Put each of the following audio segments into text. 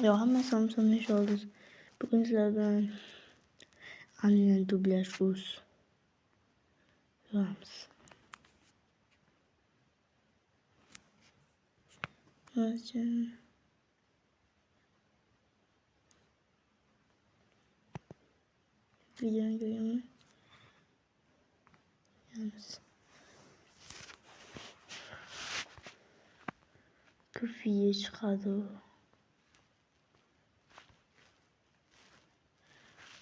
Ya hamma Samsung oldu. Bugün sizlerden annenin dublaj kurs yapıyoruz. Videoyu görüyor musun? Yalnız. Küfiye çıkardı.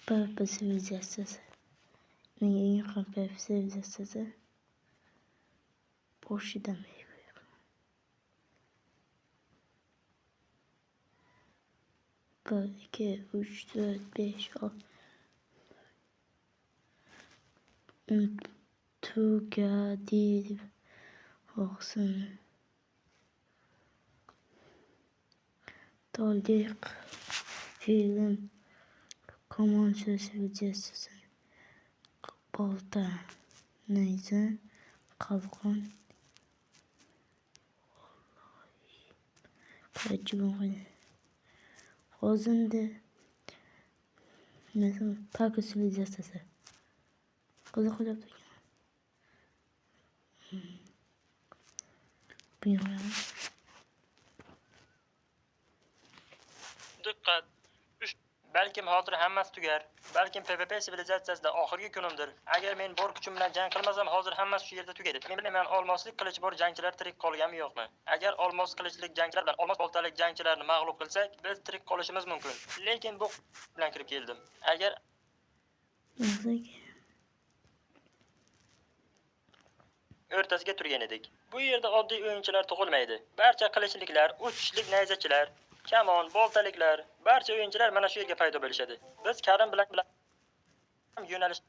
Peppa civilizasyası. En yakın Peppa civilizasyası. Porsche demeyi. 1, 2, 3, 4, 5, 6. Tugadi olsun. Daldik film. Common civilizasyası. Balta. Neyse. Kalkan. Kaçımı. Frozen'de. Mesela Park civilizasyası. Kızık olacak. Bilmiyorum. Diqqat! Balkim hozir hammasi tugar. Balkim PvP sivilizatsiyasida oxirgi kunimdir. Agar men bor kuchim bilan jang qilmasam, hozir hammasi shu yerda tugaydi. Men bilaman, olmoslik qilichi bor jangchilar tirik qolganmi yo'qmi? Agar olmos qilichlik jangchilar bilan olmos boltalik jangchilarni mag'lub qilsak, biz tirik qolishimiz mumkin. Lekin bu bilan kirib keldim. Agar o'rtasiga turgan edik. Bu yerda oddiy o'yinchilar tug'ilmaydi. Barcha qilichliklar, uchishlik nayzachilar, kamon, boltaliklar, barcha o'yinchilar mana shu yerga paydo bo'lishadi. Biz Karim bilan yo'nalish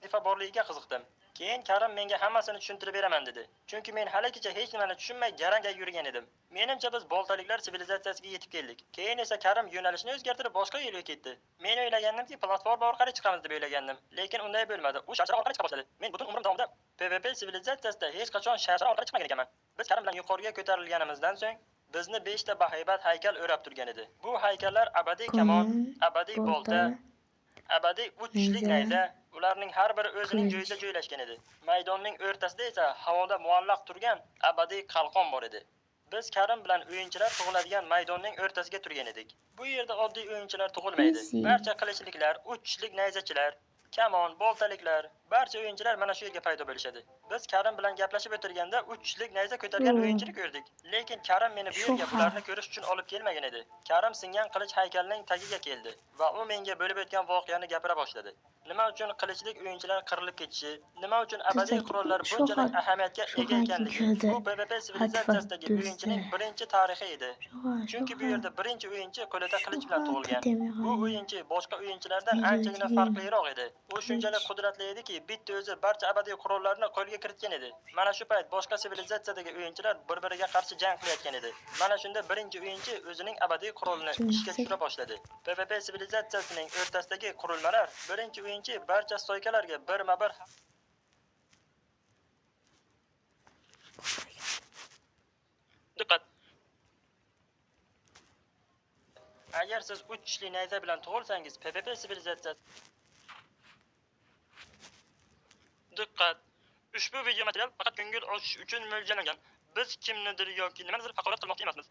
ifa borligiga qiziqdim. Keyin Karim menga hammasini tushuntirib beraman dedi. Chunki men haligacha hech nimani tushunmay garangga yurgan edim. Menimcha biz boltaliklar sivilizatsiyasiga yetib keldik. Keyin esa Karim yo'nalishni o'zgartirib boshqa yo'lga ketdi. Men o'ylagandimki, platforma orqali chiqamiz deb o'ylagandim, lekin unday bo'lmadi. U sharshara orqali chiqa boshladi. Men butun umrim davomida PvP sivilizatsiyasida hech qachon sharshara orqali chiqmagan ekanman. Biz Karim bilan yuqoriga ko'tarilganimizdan so'ng bizni 5 ta bahaybat haykal o'rab turgan edi. Bu haykallar abadiy kamon, abadiy bolta, abadiy uchishlik nayza, ularning har biri o'zining joyida joylashgan edi. Maydonning o'rtasida esa havoda muallaq turgan abadiy qalqon bor edi. Biz Karim bilan o'yinchilar tug'iladigan maydonning o'rtasiga turgan edik. Bu yerda oddiy o'yinchilar tug'ilmaydi. Barcha qilichliklar, uchishlik nayzachilar, kamon, boltaliklar, barcha o'yinchilar mana shu yerga paydo bo'lishadi. Biz Karim bilan gaplashib o'tirganda uchishlik nayza ko'targan o'yinchini ko'rdik. Lekin Karim meni bu yerga ularni ko'rish uchun olib kelmagan edi. Karim singan qilich haykalining tagiga keldi va u menga bo'lib o'tgan voqeani gapira boshladi. Nima uchun qilichlik o'yinchilar qirilib ketishi, nima uchun abadiy qurollar bunchalik ahamiyatga ega ekanligi, bu PvP sivilizatsiyasidagi o'yinchining birinchi tarixi edi. Chunki bu yerda birinchi o'yinchi qo'lida qilich bilan tug'ilgan. Bu o'yinchi boshqa o'yinchilardan anchagina farqliroq edi. U shunchalik qudratli ediki, bitta o'zi barcha abadiy qurollarni qo'lga kiritgan edi. Mana shu payt boshqa sivilizatsiyadagi o'yinchilar bir-biriga qarshi jang qilayotgan edi. Mana shunda birinchi o'yinchi o'zining abadiy qurolini ishga tushira boshladi. PvP sivilizatsiyasining o'rtasidagi qurilmalar birinchi o'yinchi barcha stoykalarga birma-bir diqqat. Agar siz 3 tishli nayza bilan tug'ilsangiz, PvP sivilizatsiyasi diqqat. Ushbu video material faqat ko'ngil ochish uchun mo'ljallangan. Biz kimnidir yoki nimanidir haqorat qilmoqchi emasmiz.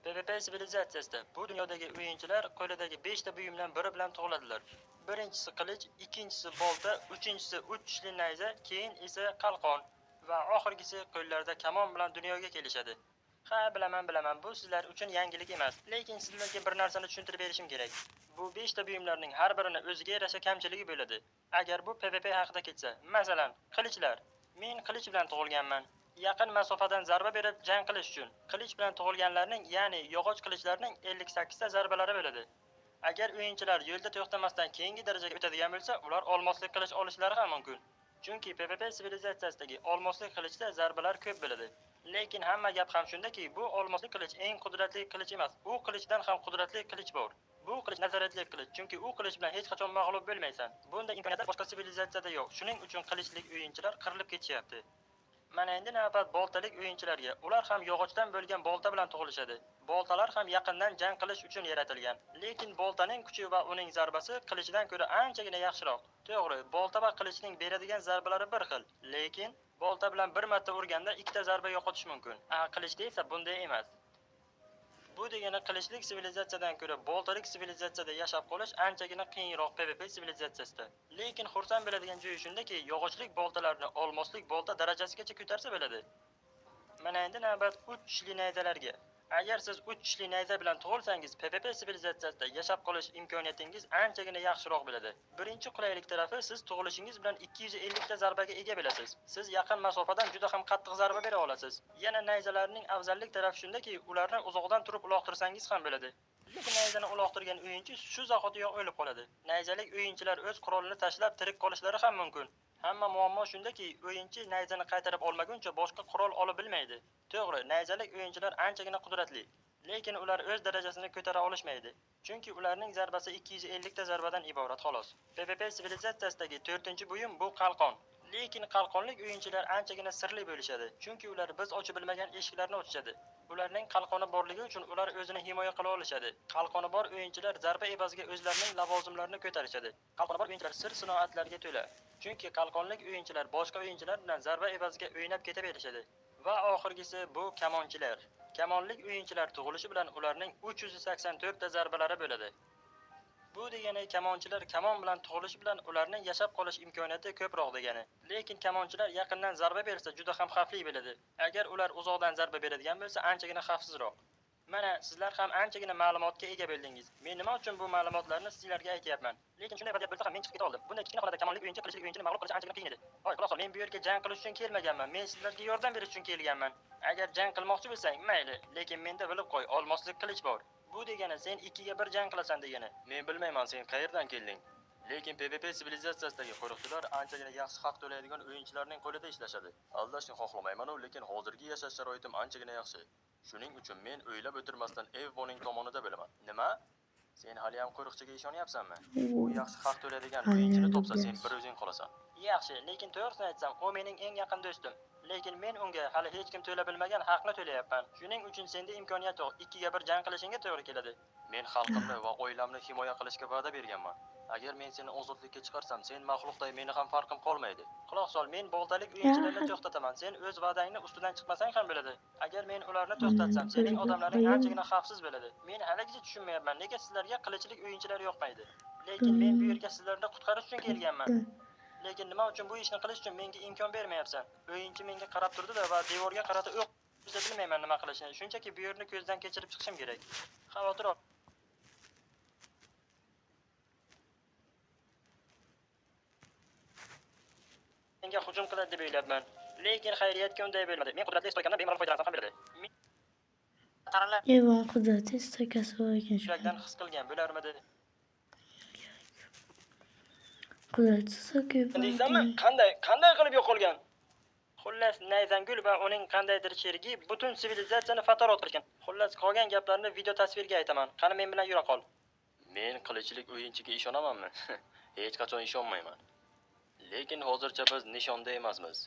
PvP sivilizatsiyasida bu dunyodagi o'yinchilar qo'lidagi 5 ta buyumdan biri bilan tug'iladilar. Birinchisi qilich, ikkinchisi bolta, uchinchisi uch tishli nayza, keyin esa qalqon va oxirgisi qo'llarida kamon bilan dunyoga kelishadi. Ha, bilaman, bu sizlar uchun yangilik emas, lekin sizlarga bir narsani tushuntirib berishim kerak. Bu 5 ta buyumlarning har birini o'ziga yarasha kamchiligi bo'ladi. Agar bu PvP haqida ketsa, masalan, qilichlar. Men qilich bilan tug'ilganman. Yaqin masofadan zarba berib jang qilish uchun qilich bilan tug'ilganlarning, ya'ni yog'och qilichlarning 58 ta zarbalari bo'ladi. Agar o'yinchilar yo'lda to'xtamasdan keyingi darajaga o'tadigan bo'lsa, ular olmoslik qilich olishlari ham mumkin. Chunki PvP sivilizatsiyasidagi olmoslik qilichda zarbalar ko'p bo'ladi. Lekin hamma gap ham shundaki, bu olmoslik qilich eng qudratli qilich emas. U qilichdan ham qudratli qilich bor. Bu qilich nazoratli qilich, chunki u qilich bilan hech qachon mag'lub bo'lmaysan. Bunday imkoniyatlar boshqa sivilizatsiyada yo'q. Shuning uchun qilichlik o'yinchilar qirilib ketishyapti. Mana endi navbat boltalik o'yinchilarga. Ular ham yog'ochdan bo'lgan bolta bilan tug'ilishadi. Boltalar ham yaqindan jang qilish uchun yaratilgan. Lekin boltaning kuchi va uning zarbasi qilichdan ko'ra anchagina yaxshiroq. To'g'ri, bolta va qilichning beradigan zarbalari bir xil. Lekin bolta bilan bir marta urganda ikkita zarba yo'qotish mumkin. Qilichda esa bunday emas. Bu degani qilichlik sivilizatsiyadan ko'ra boltalik sivilizatsiyada yashab qolish anchagina qiyinroq PvP sivilizatsiyasida. Lekin xursand bo'ladigan joyi shundaki, yog'ochlik boltalarni olmoslik bolta darajasigacha ko'tarsa bo'ladi. Mana endi navbat 3 tishli nayzalarga. Agar siz 3 tishli nayza bilan tug'ilsangiz, PvP sivilizatsiyasida yashab qolish imkoniyatingiz anchagina yaxshiroq bo'ladi. Birinchi qulaylik tarafi, siz tug'ilishingiz bilan 250 ta zarbaga ega bo'lasiz. Siz yaqin masofadan juda ham qattiq zarba bera olasiz. Yana nayzalarning afzallik tarafi shundaki, ularni uzoqdan turib uloqtirsangiz ham bo'ladi. Lekin nayzani uloqtirgan o'yinchi shu zahotiyoq o'lib qoladi. Nayzalik o'yinchilar o'z qurolini tashlab tirik qolishlari ham mumkin. Hamma muammo shundaki, o'yinchi nayzani qaytarib olmaguncha boshqa qurol olib bilmaydi. To'g'ri, nayzalik o'yinchilar anchagina qudratli, lekin ular o'z darajasini ko'tara olishmaydi. Chunki ularning zarbasi 250 ta zarbadan iborat xolos. PvP sivilizatsiyasidagi 4-buyum bu qalqon. Lekin qalqonlik o'yinchilar anchagina sirli bo'lishadi, chunki ular biz ochib bilmagan eshiklarni ochishadi. Ularning qalqoni borligi uchun ular o'zini himoya qila olishadi. Qalqoni bor o'yinchilar zarba evaziga o'zlarining lavozimlarini ko'tarishadi. Qalqoni bor o'yinchilar sir sinoatlarga to'la. Chunki qalqonlik o'yinchilar boshqa o'yinchilar bilan zarba evaziga o'ynab ketaverishadi. Va oxirgisi bu kamonchilar. Kamonlik o'yinchilar tug'ilishi bilan ularning 384 ta zarbalari bo'ladi. Bu degani kamonchilar kamon bilan tug'ilishi bilan ularning yashab qolish imkoniyati ko'proq degani. Lekin kamonchilar yaqindan zarba bersa juda ham xavfli bo'ladi. Agar ular uzoqdan zarba beradigan bo'lsa, anchagina xavfsizroq. Mana sizlar ham anchagina ma'lumotga ega bo'ldingiz. Men nima uchun bu ma'lumotlarni sizlarga aytyapman? Lekin shunday vaziyat bo'lsa ham men chiqib keta oldim. Bunday kichkina xonada kamonlik o'yinchi qilichlik o'yinchini mag'lub qilish anchagina qiyin edi. Hoy, quloq sol, men bu yerga jang qilish uchun kelmaganman. Men sizlarga yordam berish uchun kelganman. Agar jang qilmoqchi bo'lsang, mayli, lekin menda bilib qo'y, olmoslik qilich bor. Bu degani sen 2 ga 1 jang qilasan degani. Men bilmayman sen qayerdan kelding. Lekin PvP sivilizatsiyasidagi qo'riqchilar anchagina yaxshi haq to'laydigan o'yinchilarning qo'lida ishlashadi. Aldashni xohlamayman-u, lekin hozirgi yashash sharoitim anchagina yaxshi. Shuning uchun men o'ylab o'tirmasdan Evboning tomonida bo'laman. Nima? Sen hali ham qo'riqchiga ishonyapsanmi? U yaxshi haq to'laydigan o'yinchini topsa sen bir o'zing qolasan. Yaxshi, lekin to'g'risini aytsam, u mening eng yaqin do'stim. Lekin men unga hali hech kim to'la bilmagan haqni to'layapman. Shuning uchun senda imkoniyat yo'q. 2 ga 1 jang qilishingga to'g'ri keladi. Men xalqimni va oilamni himoya qilishga va'da berganman. Agar men seni ozodlikka chiqarsam, sen maxluqday meni ham farqim qolmaydi. Quloq sol, men boltalik o'yinchilarni to'xtataman. Sen o'z va'dangni ustidan chiqmasang ham bo'ladi. Agar men ularni to'xtatsam, sening odamlaring anchagina xavfsiz bo'ladi. Men haligacha tushunmayapman, nega sizlarga qilichlik o'yinchilar yoqmaydi. Lekin men bu yerga sizlarni qutqarish uchun kelganman. Lekin nima uchun bu ishni qilish uchun menga imkon bermayapsan? O'yinchi menga qarab turdi-da va devorga qarata o'q uzib bilmayman nima qilishni. Shunchaki bu yerni ko'zdan kechirib chiqishim kerak. Xavotir ol. Menga hujum qiladi deb o'ylabman. Lekin xayriyatki unday bo'lmadi. Men qudratli stoykamdan bemalol foydalansam ham bo'ladi. Evon qudratli stoykasi bor ekan shu. Yurakdan his qilgan bo'larmidi? Qudratsiz stoyka. Deysanmi? Qanday qilib yo'qolgan? Xullas, Nayzangul va uning qandaydir sherigi butun sivilizatsiyani fatorot qilgan. Xullas, qolgan gaplarni video tasvirga aytaman. Qani men bilan yura qol. Men qilichlik o'yinchiga ishonamanmi? Hech qachon ishonmayman. Lekin hozircha biz nishonda emasmiz.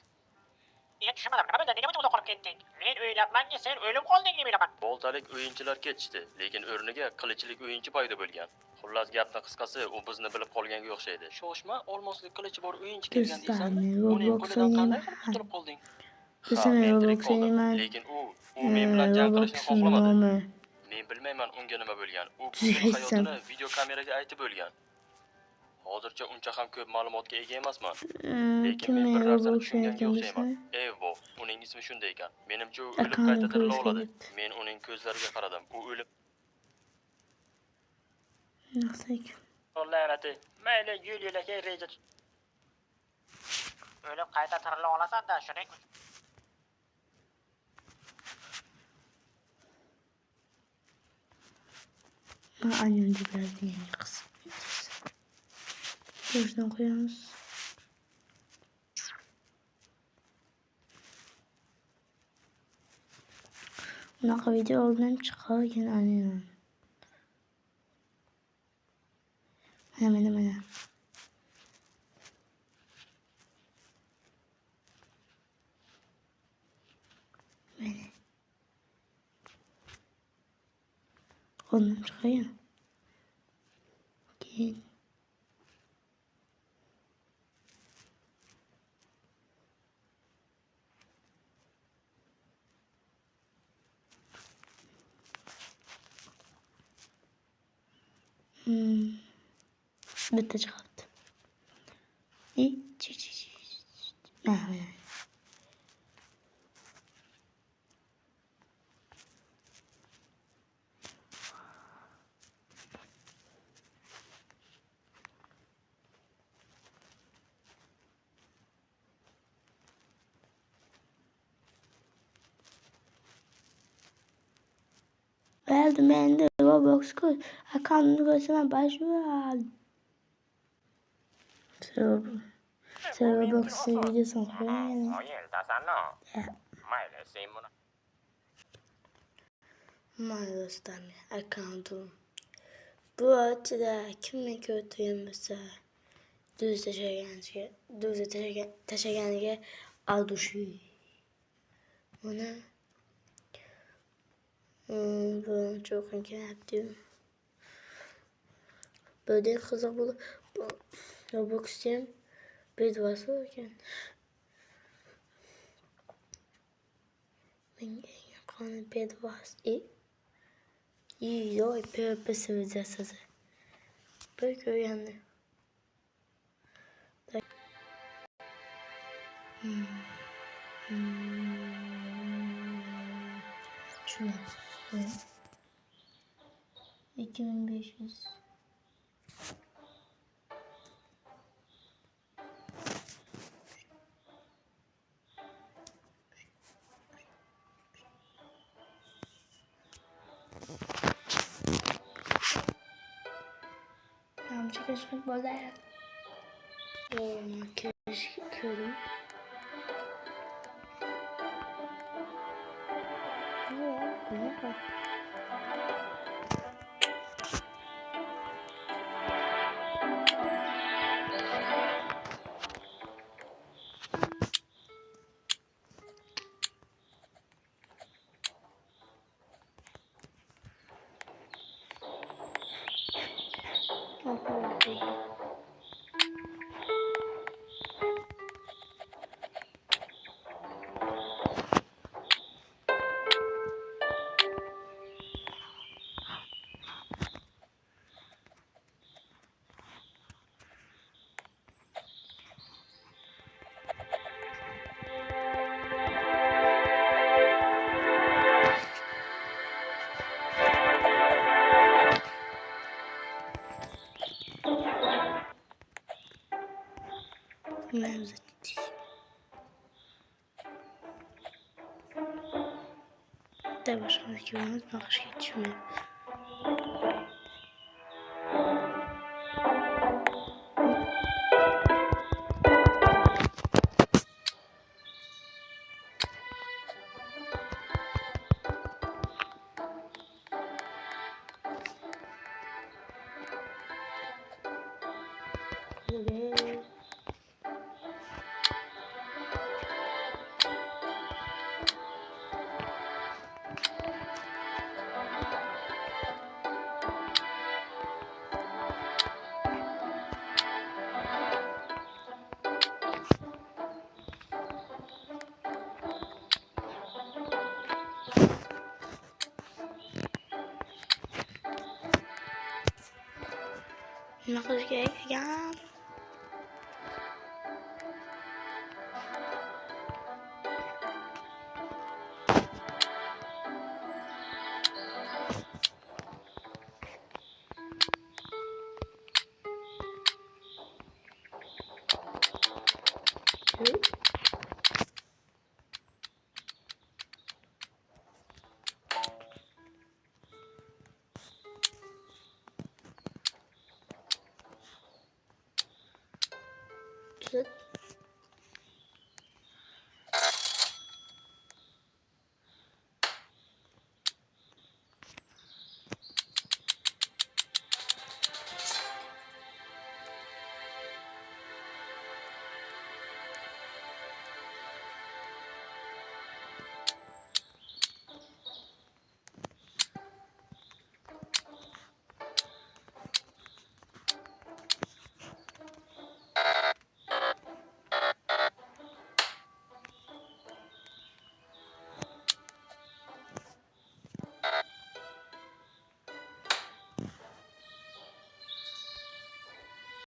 Men tushunmadim, nima bo'ldi? Nega buncha uzoq qolib ketding? Men o'ylabmanki, sen o'lib qolding deb o'ylaman. Boltalik o'yinchilar ketishdi, lekin o'rniga qilichlik o'yinchi paydo bo'lgan. Xullas, gapning qisqasi, u bizni bilib qolganga o'xshaydi. Shoshma, olmoslik qilichi bor o'yinchi kelgan deysanmi? Uning qo'lidan qanday qilib qutulib qolding? Lekin u men bilan jang qilishni xohlamadi. Men bilmayman unga nima bo'lgan. U butun hayotini videokameraga aytib bo'lgan. Hozircha uncha ham ko'p ma'lumotga ega emasman. Lekin men bir narsani tushunganga o'xshayman. Evo, uning ismi shunday ekan. Menimcha u o'lib qayta tirila oladi. Men uning ko'zlariga qaradim. U o'lib la'nati. Mayli, yo'l-yo'lakay reja tut. O'lib qayta tirila olasan-da, shuning uchun. Aynen biraz yeni kısım. Gözden koyarız. Bunaqa video oldin chiqargan aynan. Mana. Ondan çıkıyor. Gel. Bitti çıkarttı. İyi. Çık. Evet. Verdim ben de Roblox account'unu göstermeye başlıyorum. Roblox'un videosunu koyayım. Hayır, ta sanno. Mai siamo. Milestone'dan account'um. Bu açıda kimin kötüyüm mesela? Düz teşekkürge alduşu. Ona bu çok imkan yaptım. Böyle kızı bu Roblox'um bir duası olurken. Ben yakın bir duası. İyi o bir seveceğiz. Böyle yani. Şuna. 2500. Tamam çıkışmak böyle. Keşke. Ne? Mevcut. De başımdaki yalnız bakış geçmiyor. Evet. Nakış gereken. Tut.